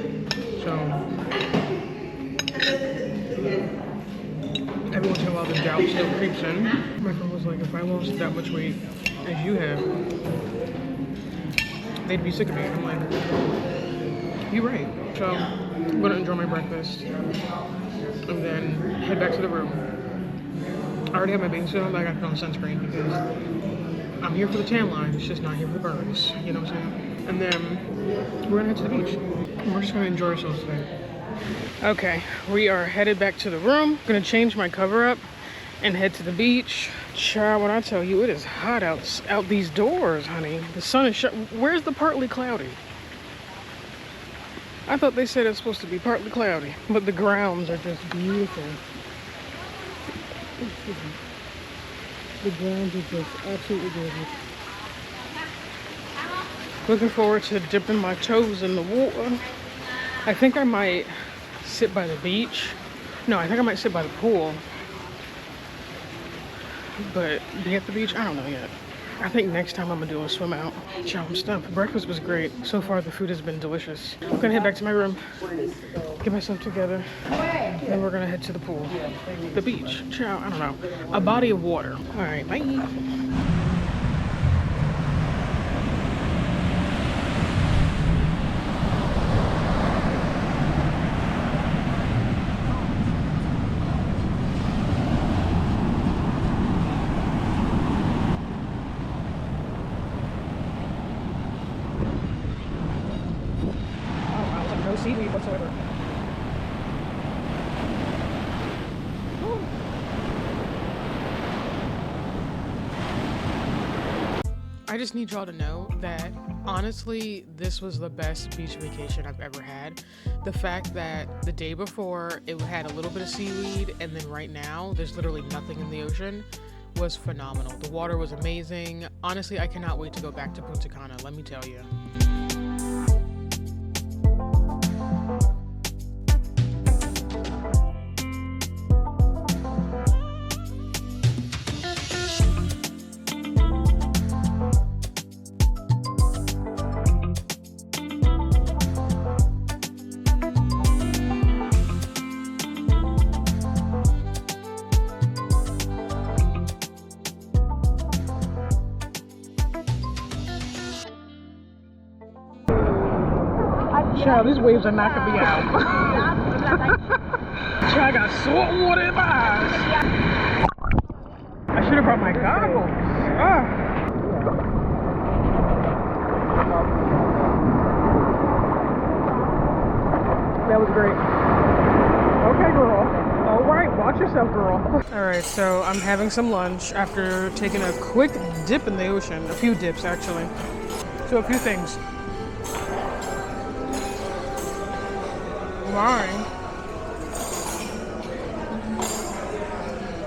So every once in a while the doubt still creeps in. My friend was like, if I lost that much weight as you have, they'd be sick of me. I'm like, you're right. So I'm gonna enjoy my breakfast and then head back to the room. I already have my bathing suit on, but I gotta put on sunscreen because I'm here for the tan line, it's just not here for the burns. You know what I'm saying? And then we're gonna head to the beach. And we're just gonna enjoy ourselves today. Okay, we are headed back to the room. I'm gonna change my cover up and head to the beach. Child, when I tell you, it is hot out these doors, honey. The sun is where's the partly cloudy? I thought they said it's supposed to be partly cloudy, but the grounds are just beautiful. The grounds are just absolutely gorgeous. Looking forward to dipping my toes in the water. I think I might sit by the beach. No, I think I might sit by the pool. But be at the beach, I don't know yet. I think next time I'm gonna do a swim out. Chow, I'm stuffed. Breakfast was great. So far the food has been delicious. I'm gonna head back to my room, get myself together, then we're gonna head to the pool. The beach, chow, I don't know. A body of water. All right, bye. No seaweed whatsoever. I just need y'all to know that honestly, this was the best beach vacation I've ever had. The fact that the day before it had a little bit of seaweed and then right now there's literally nothing in the ocean was phenomenal. The water was amazing. Honestly, I cannot wait to go back to Punta Cana, let me tell you. Child, these waves are knocking me out. Child, I got salt water in my eyes. I should have brought my goggles. That was great. Okay, girl. All right, watch yourself, girl. All right, so I'm having some lunch after taking a quick dip in the ocean. A few dips, actually. So a few things.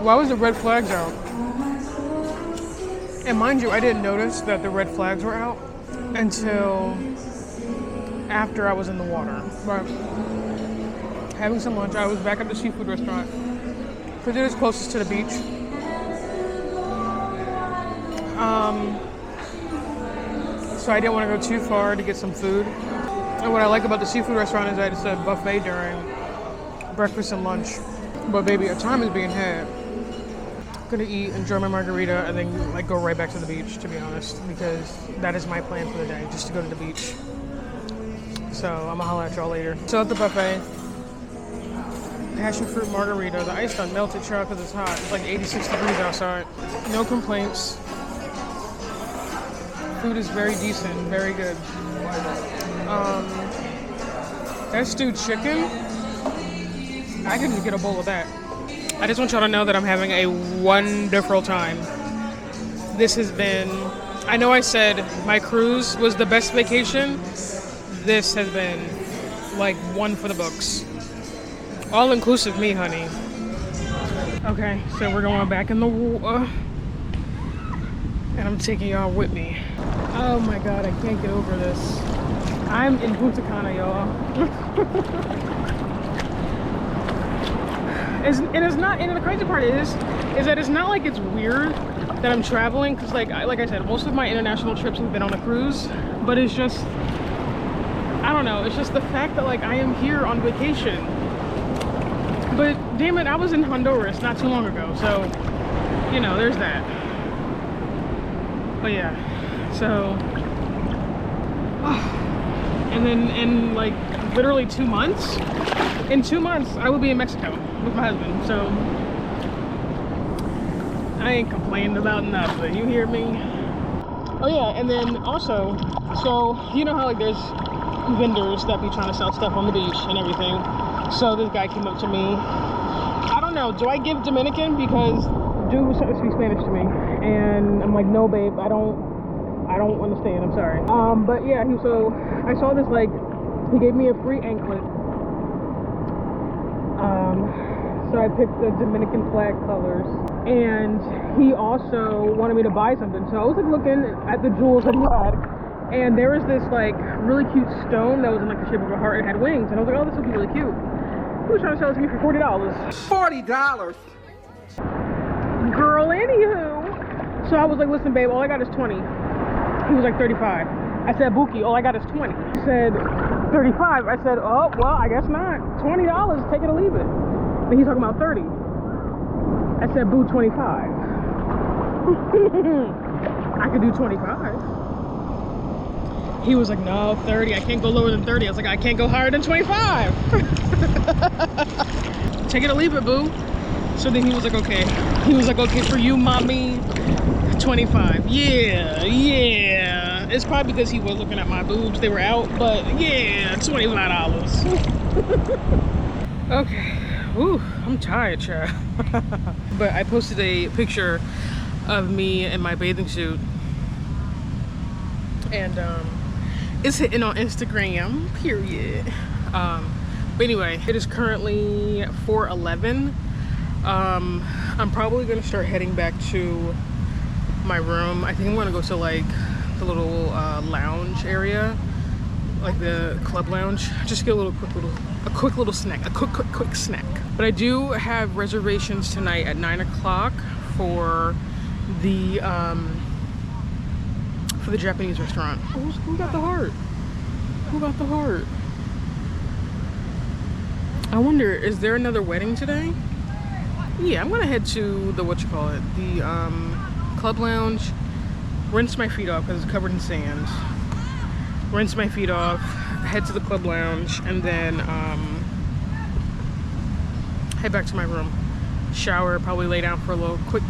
Why was the red flags out? And mind you, I didn't notice that the red flags were out until after I was in the water. But having some lunch, I was back at the seafood restaurant because it is closest to the beach. So I didn't want to go too far to get some food. And what I like about the seafood restaurant is that it's a buffet during breakfast and lunch. But baby, a time is being had. I'm gonna eat, enjoy my margarita, and then like go right back to the beach, to be honest, because that is my plan for the day, just to go to the beach. So I'm gonna holler at y'all later. So at the buffet, passion fruit margarita. The ice done melted, child, because it's hot. It's like 86 degrees outside. No complaints. Food is very decent, very good. That stewed chicken, I can just get a bowl of that. I just want y'all to know that I'm having a wonderful time. This has been, I know I said my cruise was the best vacation. This has been like one for the books. All inclusive me, honey. Okay, so we're going back in the water. And I'm taking y'all with me. Oh my God, I can't get over this. I'm in Punta Cana, y'all. And the crazy part is that it's not like it's weird that I'm traveling, because like I said, most of my international trips have been on a cruise, but it's just, I don't know, it's just the fact that like I am here on vacation. But damn it, I was in Honduras not too long ago, so you know, there's that. But yeah, so and then in like literally 2 months, in 2 months I will be in Mexico with my husband, so I ain't complaining about nothing, you hear me? Oh yeah, and then also, so you know how like there's vendors that be trying to sell stuff on the beach and everything. So this guy came up to me. I don't know, do I give Dominican? Because dude was trying to speak Spanish to me, and I'm like, no babe, I don't understand, I'm sorry. But yeah, so I saw this, like, he gave me a free anklet. So I picked the Dominican flag colors, and he also wanted me to buy something. So I was like looking at the jewels that he had, and there was this like really cute stone that was in like the shape of a heart and had wings, and I was like, oh, this would be really cute. He was trying to sell it to me for $40. $40. Girl, anywho. So I was like, listen, babe, all I got is 20. He was like, 35. I said, Buki, all I got is 20. He said, 35. I said, oh, well, I guess not. $20, take it or leave it. Then he's talking about 30. I said, boo, 25. I could do 25. He was like, no, 30. I can't go lower than 30. I was like, I can't go higher than 25. Take it or leave it, boo. So then he was like, okay. He was like, okay, for you, mommy, 25. Yeah. It's probably because he was looking at my boobs. They were out, but yeah, $25. Okay. Ooh, I'm tired, child. But I posted a picture of me in my bathing suit. And it's hitting on Instagram, period. But anyway, it is currently 4:11. I'm probably gonna start heading back to my room. I think I'm gonna go to like the little lounge area, like the club lounge. Just get a quick little snack, a quick snack. But I do have reservations tonight at 9 o'clock for the Japanese restaurant. Who got the heart? Who got the heart? I wonder, is there another wedding today? Yeah, I'm gonna head to the the club lounge, rinse my feet off because it's covered in sand. Rinse my feet off, head to the club lounge, and then head back to my room. Shower, probably lay down for a little quick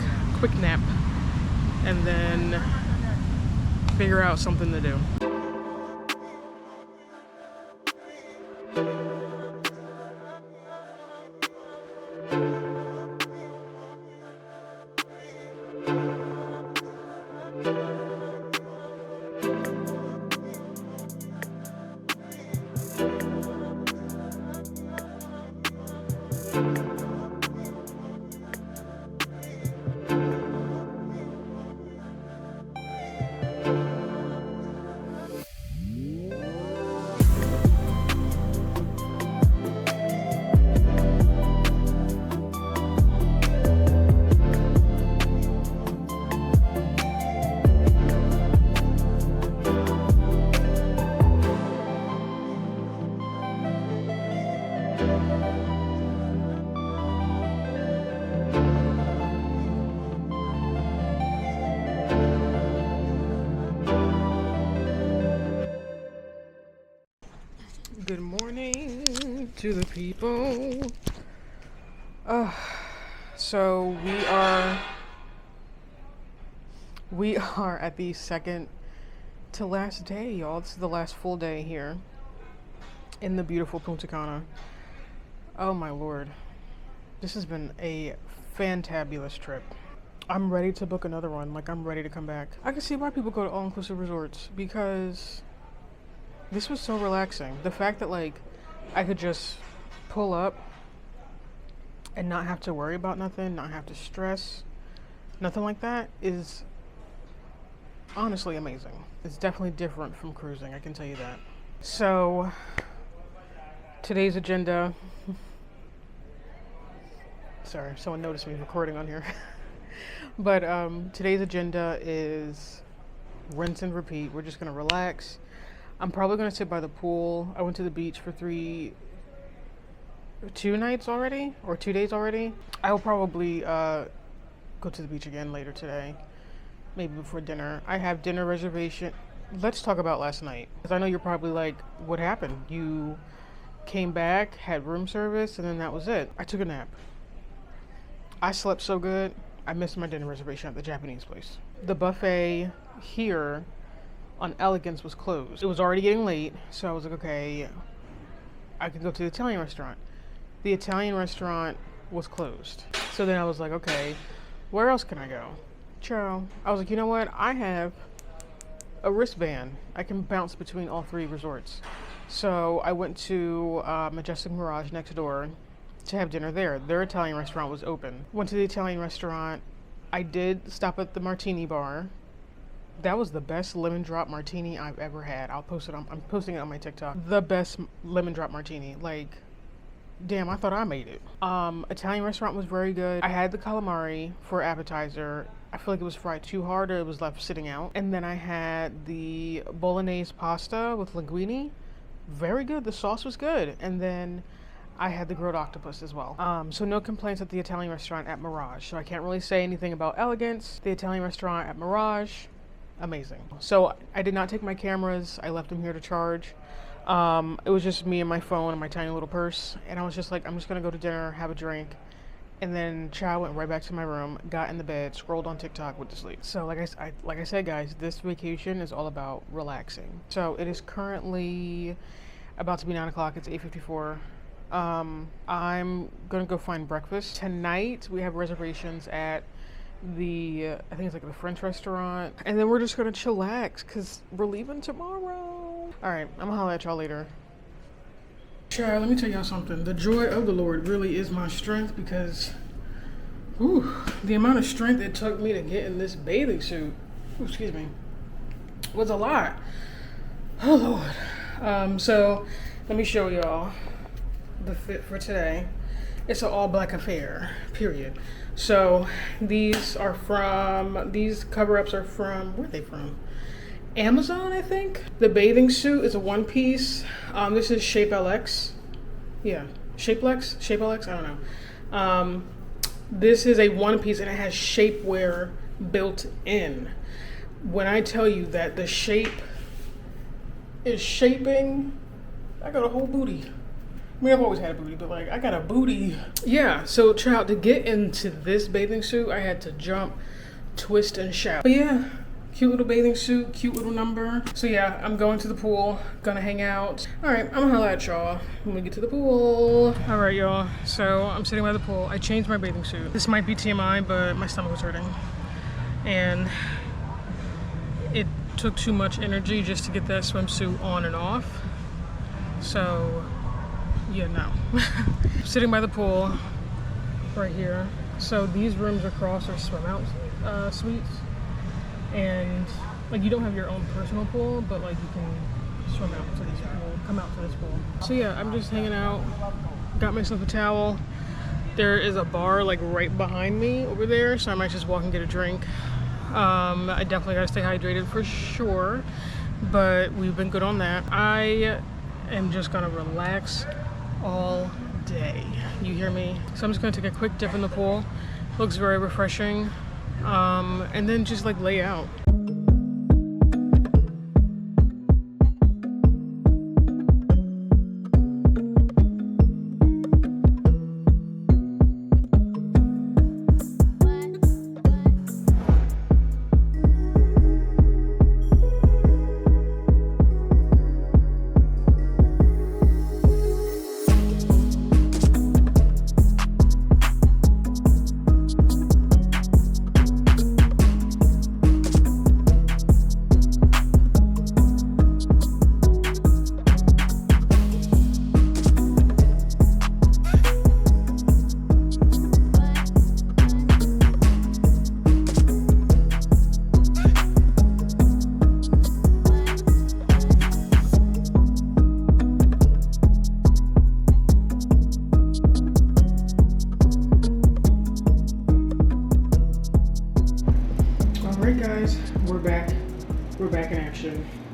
nap, and then figure out something to do. Good morning to the people. So we are at the second to last day, y'all. This is the last full day here in the beautiful Punta Cana. Oh my lord. This has been a fantabulous trip. I'm ready to book another one. Like, I'm ready to come back. I can see why people go to all-inclusive resorts, because this was so relaxing. The fact that, like, I could just pull up and not have to worry about nothing, not have to stress, nothing like that, is honestly amazing. It's definitely different from cruising, I can tell you that. So, today's agenda. Sorry, someone noticed me recording on here. But today's agenda is rinse and repeat. We're just gonna relax. I'm probably gonna sit by the pool. I went to the beach for 2 nights already, or 2 days already. I will probably go to the beach again later today, maybe before dinner. I have dinner reservation. Let's talk about last night, because I know you're probably like, what happened? You came back, had room service, and then that was it. I took a nap. I slept so good, I missed my dinner reservation at the Japanese place. The buffet here on Elegance was closed. It was already getting late, so I was like, okay, I could go to the Italian restaurant. The Italian restaurant was closed. So then I was like, okay, where else can I go? Ciao. I was like, you know what? I have a wristband. I can bounce between all 3 resorts. So I went to Majestic Mirage next door to have dinner there. Their Italian restaurant was open. Went to the Italian restaurant. I did stop at the martini bar. That was the best lemon drop martini I've ever had. I'm posting it on my TikTok. The best lemon drop martini. Like, damn, I thought I made it. Italian restaurant was very good. I had the calamari for appetizer. I feel like it was fried too hard, or it was left sitting out. And then I had the bolognese pasta with linguine. Very good. The sauce was good. And then I had the grilled octopus as well. So no complaints at the Italian restaurant at Mirage. So I can't really say anything about Elegance. The Italian restaurant at Mirage, amazing. So I did not take my cameras. I left them here to charge. It was just me and my phone and my tiny little purse. And I was just like, I'm just gonna go to dinner, have a drink. And then Chow went right back to my room, got in the bed, scrolled on TikTok, went to sleep. So like I said, guys, this vacation is all about relaxing. So it is currently about to be 9 o'clock. It's 8:54. I'm gonna go find breakfast. Tonight we have reservations at the, I think it's like the French restaurant. And then we're just gonna chillax because we're leaving tomorrow. All right, I'm gonna holler at y'all later. Child, let me tell y'all something. The joy of the Lord really is my strength, because the amount of strength it took me to get in this bathing suit, excuse me, was a lot. Oh Lord. So let me show y'all the fit for today. It's an all black affair, period. So these cover-ups are from, where are they from? Amazon, I think. The bathing suit is a 1-piece. This is Shape LX. Yeah, Shape LX, I don't know. This is a 1-piece and it has shapewear built in. When I tell you that the shape is shaping, I got a whole booty. I mean, I've always had a booty, but like, I got a booty. Yeah, so child, to get into this bathing suit, I had to jump, twist, and shout. But yeah, cute little bathing suit, cute little number. So yeah, I'm going to the pool, gonna hang out. All right, I'm gonna holla at y'all when we get to the pool. All right, y'all, so I'm sitting by the pool. I changed my bathing suit. This might be TMI, but my stomach was hurting. And it took too much energy just to get that swimsuit on and off. So yeah, no. Sitting by the pool right here. So these rooms across are swim out suites, and like you don't have your own personal pool, but like you can swim out to this pool, come out to this pool. So yeah, I'm just hanging out, got myself a towel. There is a bar like right behind me over there, so I might just walk and get a drink. I definitely gotta stay hydrated for sure, but we've been good on that. I am just gonna relax all day. You hear me? So I'm just gonna take a quick dip in the pool. Looks very refreshing. And then just like lay out.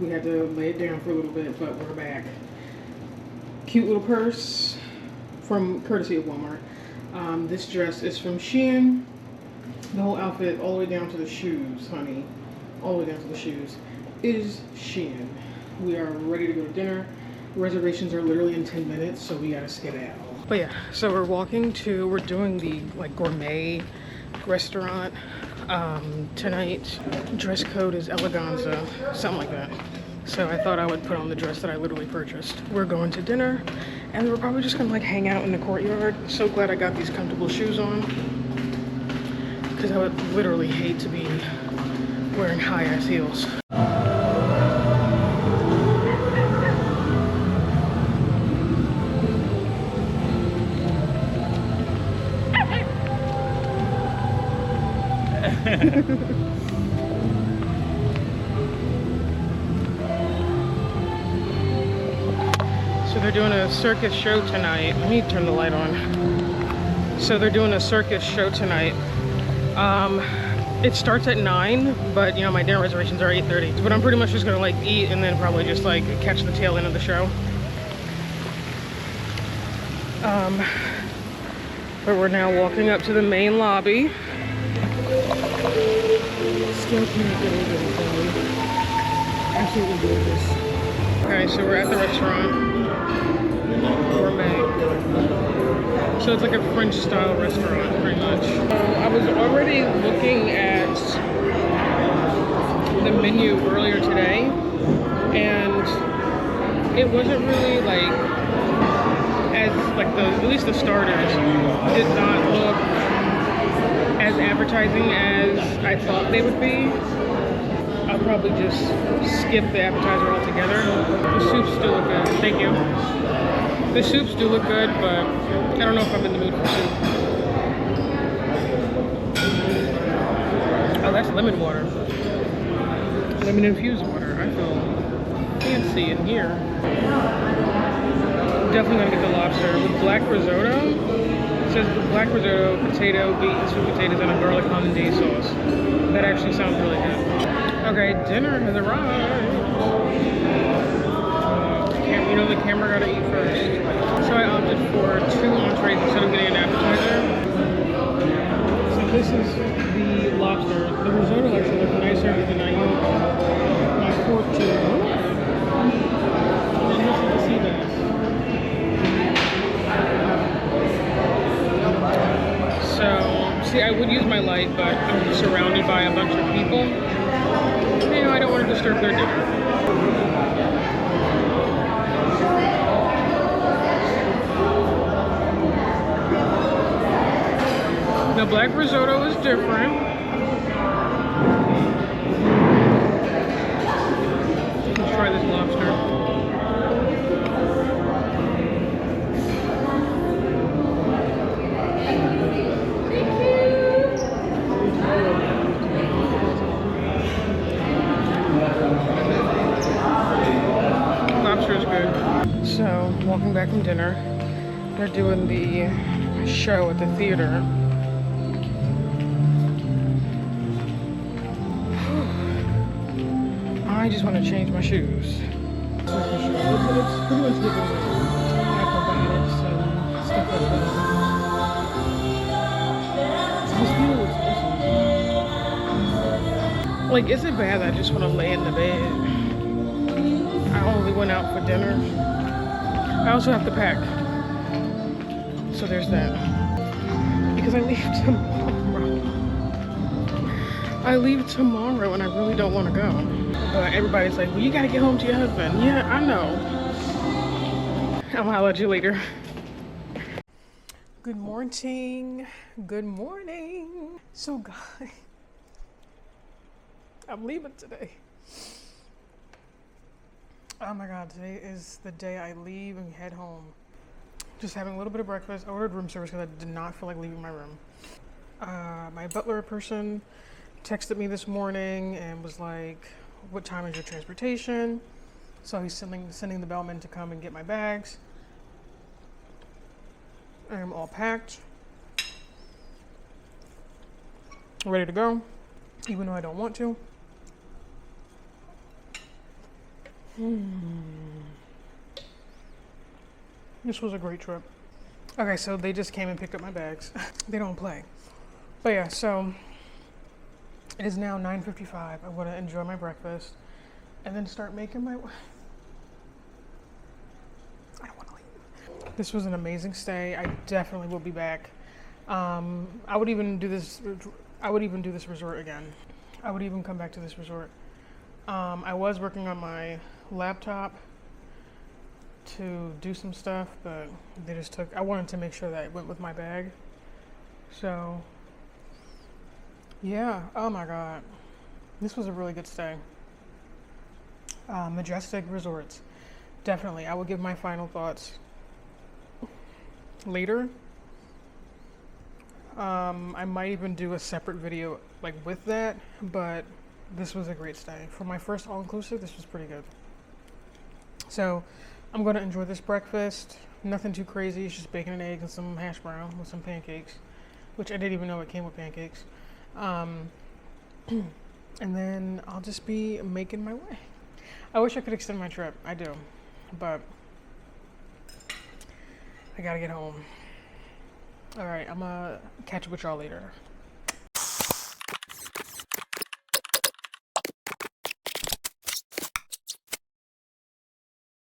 we had to lay it down for a little bit, but we're back. Cute little purse from courtesy of Walmart. This dress is from Shein. The whole outfit, all the way down to the shoes, honey, all the way down to the shoes, is Shein. We are ready to go to dinner. Reservations are literally in 10 minutes, so we gotta skedaddle. But yeah, so we're doing the like gourmet restaurant tonight. Dress code is eleganza, something like that. So I thought I would put on the dress that I literally purchased. We're going to dinner, and we're probably just gonna like hang out in the courtyard. So glad I got these comfortable shoes on, because I would literally hate to be wearing high-ass heels. So they're doing a circus show tonight. Let me turn the light on. So they're doing a circus show tonight. It starts at 9, but you know, my dinner reservations are 8:30. But I'm pretty much just gonna like eat and then probably just like catch the tail end of the show. But we're now walking up to the main lobby. Still can't get over it though. Absolutely gorgeous. Okay, so we're at the restaurant. Gourmet. So it's like a French style restaurant, pretty much. I was already looking at the menu earlier today, and it wasn't really like, as like at least the starters did not look as appetizing as I thought they would be. I'll probably just skip the appetizer altogether. The soups do look good. Thank you. The soups do look good, but I don't know if I'm in the mood for soup. Oh, that's lemon water. Lemon infused water. I feel fancy in here. Definitely gonna get the lobster with black risotto. It says the black risotto, potato, beet, and sweet potatoes, and a garlic hollandaise sauce. That actually sounds really good. Okay, dinner has arrived. You know the camera gotta eat first. So I opted for 2 entrees instead of getting an appetizer. So this is the lobster. The risotto actually looks nicer than I used my fork to. And this is the sea bass. So, see, I would use my light, but I'm surrounded by a bunch of people. You know, I don't want to disturb their dinner. The black risotto is different. Let's try this lobster. Lobster is good. So, walking back from dinner, they're doing the show at the theater. I just want to change my shoes. It's pretty much giving acrobatics and stuff like that. This theater looks awesome. Like, is it bad that I just want to lay in the bed? I only went out for dinner. I also have to pack. So there's that. Because I leave tomorrow. I leave tomorrow and I really don't want to go. But everybody's like, well, you gotta get home to your husband. Yeah, I know. I'll holler at you later. Good morning. Good morning. So guys, I'm leaving today. Oh my God, today is the day I leave and head home. Just having a little bit of breakfast. I ordered room service because I did not feel like leaving my room. My butler person texted me this morning and was like, what time is your transportation? So he's sending the bellman to come and get my bags. I'm all packed, ready to go, even though I don't want to. This was a great trip. Okay, so they just came and picked up my bags. They don't play. But yeah, so it is now 9:55. I want to enjoy my breakfast and then start making my way. I don't want to leave. This was an amazing stay. I definitely will be back. I would even do this resort again. I would even come back to this resort. I was working on my laptop to do some stuff, but they just took, I wanted to make sure that it went with my bag. So yeah, oh my God. This was a really good stay. Majestic Resorts. Definitely. I will give my final thoughts later. I might even do a separate video like with that, but this was a great stay. For my first all-inclusive, this was pretty good. So I'm going to enjoy this breakfast. Nothing too crazy. It's just bacon and eggs and some hash brown with some pancakes, which I didn't even know it came with pancakes. And then I'll just be making my way. I wish I could extend my trip. I do, but I gotta get home. All right, I'm gonna catch up with y'all later.